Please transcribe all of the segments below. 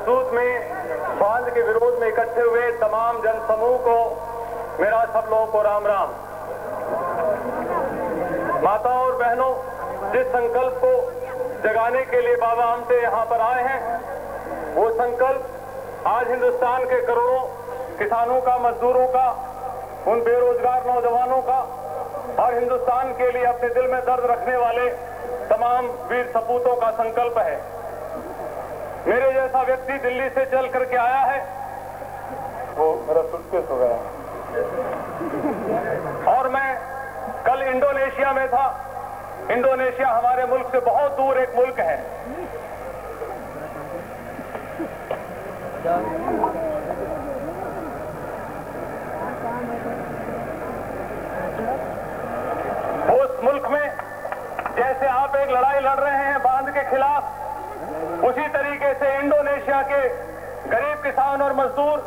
हरसूद में बांध के विरोध में इकट्ठे हुए तमाम जनसमूह को मेरा सब लोगों को राम राम। माताओं और बहनों, जिस संकल्प को जगाने के लिए बाबा आमटे यहाँ पर आए हैं, वो संकल्प आज हिंदुस्तान के करोड़ों किसानों का, मजदूरों का, उन बेरोजगार नौजवानों का और हिंदुस्तान के लिए अपने दिल में दर्द रखने वाले तमाम वीर सपूतों का संकल्प है। मेरे जैसा व्यक्ति दिल्ली से चल करके आया है, वो मेरा सूटकेस हो गया, और मैं कल इंडोनेशिया में था। इंडोनेशिया हमारे मुल्क से बहुत दूर एक मुल्क है। उस मुल्क में जैसे आप एक लड़ाई लड़ रहे हैं बांध के खिलाफ, उसी तरीके से इंडोनेशिया के गरीब किसान और मजदूर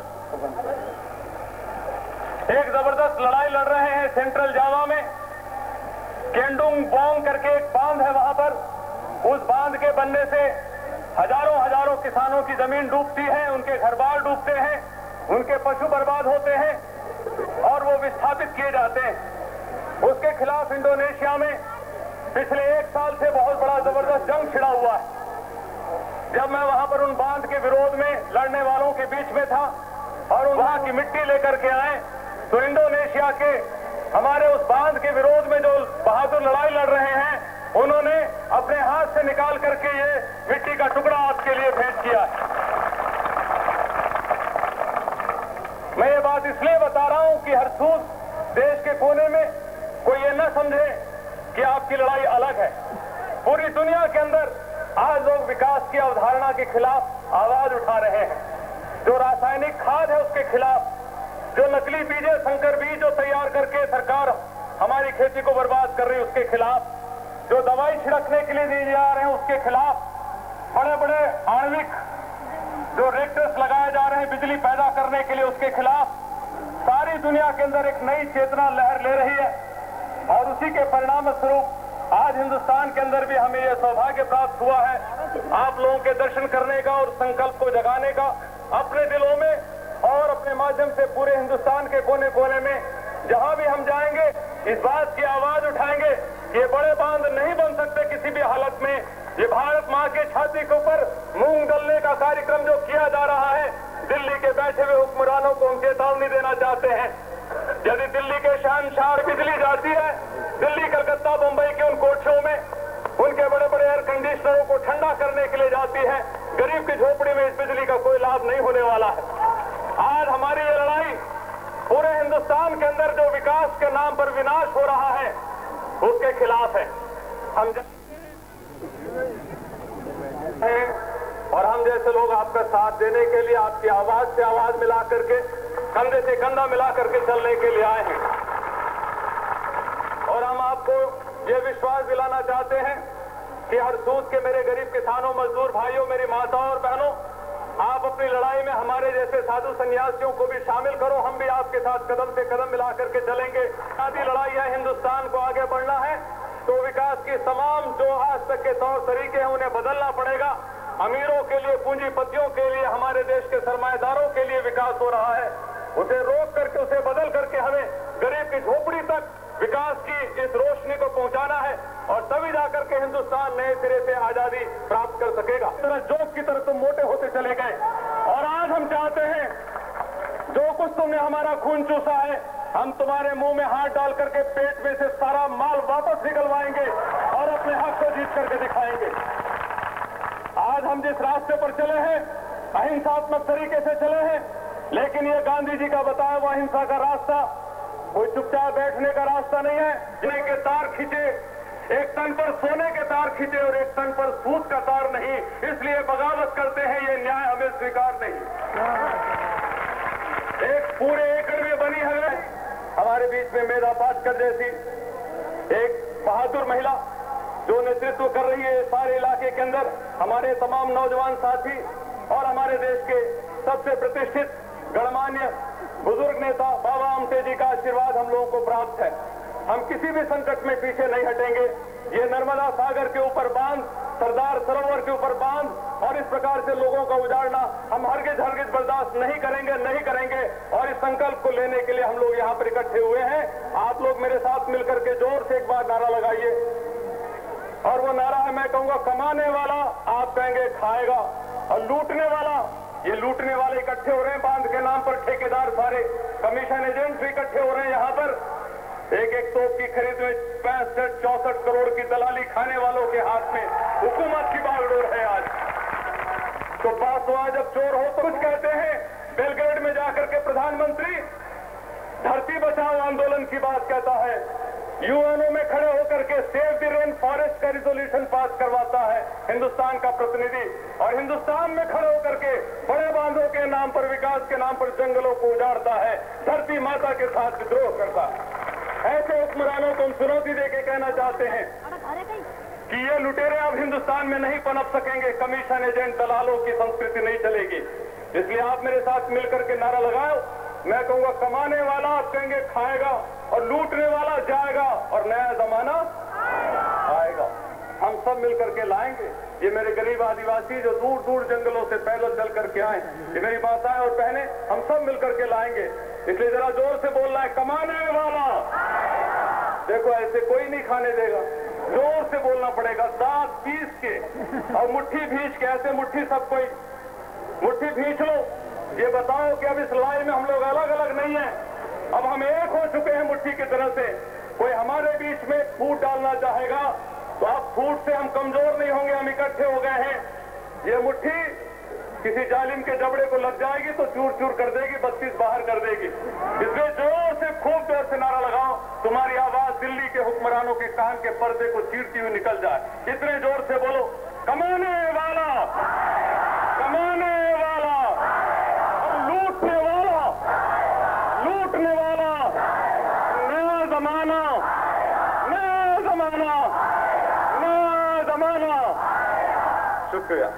एक जबरदस्त लड़ाई लड़ रहे हैं सेंट्रल जावा में। केंडुंग बोंग करके एक बांध है वहां पर। उस बांध के बनने से हजारों हजारों किसानों की जमीन डूबती है, उनके घर बार डूबते हैं, उनके पशु बर्बाद होते हैं और वो विस्थापित किए जाते हैं। उसके खिलाफ इंडोनेशिया में पिछले 1 साल से बहुत बड़ा जबरदस्त जंग छिड़ा हुआ है। जब मैं वहां पर उन बांध के विरोध में लड़ने वालों के बीच में था और वहां की मिट्टी लेकर के आए, तो इंडोनेशिया के हमारे उस बांध के विरोध में जो बहादुर लड़ाई लड़ रहे हैं, उन्होंने अपने हाथ से निकाल करके ये मिट्टी का टुकड़ा आपके लिए भेंट किया है। मैं ये बात इसलिए बता रहा हूं कि हरसूद देश के कोने में कोई ये न समझे कि आपकी लड़ाई अलग है। पूरी दुनिया के अंदर आज लोग विकास की अवधारणा के खिलाफ आवाज उठा रहे हैं। जो रासायनिक खाद है उसके खिलाफ, जो नकली बीज, संकर बीज जो तैयार करके सरकार हमारी खेती को बर्बाद कर रही है उसके खिलाफ, जो दवाई छिड़कने के लिए दिए जा रहे हैं उसके खिलाफ, बड़े बड़े आणविक जो रिएक्टर्स लगाए जा रहे हैं बिजली पैदा करने के लिए उसके खिलाफ, सारी दुनिया के अंदर एक नई चेतना लहर ले रही है। और उसी के परिणाम स्वरूप आज हिंदुस्तान के अंदर भी हमें यह सौभाग्य प्राप्त हुआ है आप लोगों के दर्शन करने का और संकल्प को जगाने का। अपने दिलों में और अपने माध्यम से पूरे हिंदुस्तान के कोने कोने में जहां भी हम जाएंगे, इस बात की आवाज उठाएंगे कि ये बड़े बांध नहीं बन सकते किसी भी हालत में। ये भारत मां के छाती के ऊपर मूंग दलने का कार्यक्रम जो किया जा रहा है, दिल्ली के बैठे हुए हुक्मरानों को हम चेतावनी देना चाहते हैं। यदि दिल्ली के शहंशाह बिजली जाती है, दिल्ली, कलकत्ता, मुंबई के उन कोठियों में उनके बड़े बड़े एयर कंडीशनरों को ठंडा करने के लिए जाती है, गरीब की झोपड़ी में इस बिजली का कोई लाभ नहीं होने वाला है। आज हमारी ये लड़ाई पूरे हिंदुस्तान के अंदर जो विकास के नाम पर विनाश हो रहा है उसके खिलाफ है। हम जैसे लोग आपका साथ देने के लिए, आपकी आवाज से आवाज मिला करके, कंधे से कंधा मिला करके चलने के लिए आए हैं। और हम आपको ये विश्वास दिलाना चाहते हैं कि हरसूद के मेरे गरीब किसानों, मजदूर भाइयों, मेरी माताओं और बहनों, आप अपनी लड़ाई में हमारे जैसे साधु सन्यासियों को भी शामिल करो। हम भी आपके साथ कदम से कदम मिला करके चलेंगे। आदि लड़ाई है, हिंदुस्तान को आगे बढ़ना है तो विकास की तमाम जो आज तक के तौर तरीके हैं उन्हें बदलना पड़ेगा। अमीरों के लिए, पूंजीपतियों के लिए, हमारे देश के सरमाएदारों के लिए विकास हो रहा है, उसे रोक करके, उसे बदल करके हमें गरीब की झोपड़ी तक विकास की इस रोशनी को पहुंचाना है और तभी जाकर के हिंदुस्तान नए सिरे से आजादी प्राप्त कर सकेगा। तरह जोक की तरह तुम मोटे होते चले गए और आज हम चाहते हैं जो कुछ तुमने हमारा खून चूसा है, हम तुम्हारे मुंह में हाथ डाल करके पेट में से सारा माल वापस निकलवाएंगे और अपने हक को जीत करके दिखाएंगे। आज हम जिस रास्ते पर चले हैं, अहिंसात्मक तरीके से चले हैं, लेकिन ये गांधी जी का बताया हुआ अहिंसा का रास्ता कोई चुपचाप बैठने का रास्ता नहीं है। सोने के तार खींचे, एक तन पर सोने के तार खींचे और एक तन पर सूत का तार नहीं, इसलिए बगावत करते हैं, ये न्याय हमें स्वीकार नहीं। एक पूरे एकड़ में बनी है हमारे बीच में मेधा पाटकर जैसी एक बहादुर महिला जो नेतृत्व कर रही है सारे इलाके के अंदर। हमारे तमाम नौजवान साथी और हमारे देश के सबसे प्रतिष्ठित गणमान्य बुजुर्ग नेता बाबा आमटे जी का आशीर्वाद हम लोगों को प्राप्त है। हम किसी भी संकट में पीछे नहीं हटेंगे। ये नर्मदा सागर के ऊपर बांध, सरदार सरोवर के ऊपर बांध और इस प्रकार से लोगों का उजाड़ना हम हरगिज बर्दाश्त नहीं करेंगे। और इस संकल्प को लेने के लिए हम लोग यहाँ पर इकट्ठे हुए हैं। आप लोग मेरे साथ मिलकर के जोर से एक बार नारा लगाइए, और वो नारा है, मैं कहूंगा कमाने वाला, आप कहेंगे खाएगा, और लूटने वाला, ये लूटने वाले इकट्ठे हो रहे हैं बांध के नाम पर, ठेकेदार सारे, कमीशन एजेंट भी इकट्ठे हो रहे हैं यहाँ पर। एक तोप की खरीद में 65-64 करोड़ की दलाली खाने वालों के हाथ में हुकूमत की बागडोर है आज। तो बात हुआ, जब चोर हो तो कुछ कहते हैं। बेलग्रेड में जाकर के प्रधानमंत्री धरती बचाओ आंदोलन की बात कहता है, यूएनओ में खड़े होकर के सेव द रेन फॉरेस्ट का रिजोल्यूशन पास करवाता है हिंदुस्तान का प्रतिनिधि, और हिंदुस्तान में खड़े होकर के बड़े बांधों के नाम पर, विकास के नाम पर जंगलों को उजाड़ता है, धरती माता के साथ विद्रोह करता है। ऐसे हुक्मरानों को हम चुनौती देके कहना चाहते हैं कि ये लुटेरे अब हिंदुस्तान में नहीं पनप सकेंगे, कमीशन एजेंट दलालों की संस्कृति नहीं चलेगी। इसलिए आप मेरे साथ मिलकर के नारा लगाओ, मैं कहूंगा कमाने वाला, आप कहेंगे खाएगा, और लूटने वाला जाएगा, और नया जमाना आएगा। हम सब मिलकर के लाएंगे। ये मेरे गरीब आदिवासी जो दूर दूर जंगलों से पैदल चल करके आए, ये मेरी माताएं और बहनें, हम सब मिलकर के लाएंगे। इसलिए जरा जोर से बोलना है, कमाने वाला। देखो ऐसे कोई नहीं खाने देगा, जोर से बोलना पड़ेगा, दांत पीस के और मुट्ठी भींच के, ऐसे मुट्ठी सब कोई मुट्ठी भींच लो। ये बताओ कि अब इस लड़ाई में हम लोग अलग अलग नहीं है, अब हम एक हो चुके हैं मुट्ठी की तरह से। कोई हमारे बीच में फूट डालना चाहेगा तो अब फूट से हम कमजोर नहीं होंगे, हम इकट्ठे हो गए हैं। ये मुट्ठी किसी जालिम के जबड़े को लग जाएगी तो चूर चूर कर देगी, 32 बाहर कर देगी। इसलिए जोर से, खूब जोर से नारा लगाओ, तुम्हारी आवाज दिल्ली के हुक्मरानों के कान के पर्दे को चीरती हुई निकल जाए। इतने जोर से बोलो, कमाने वाला, कमाने वाला, और लूटने वाला, लूटने वाला, नया जमाना, नया जमाना, नया जमाना। शुक्रिया।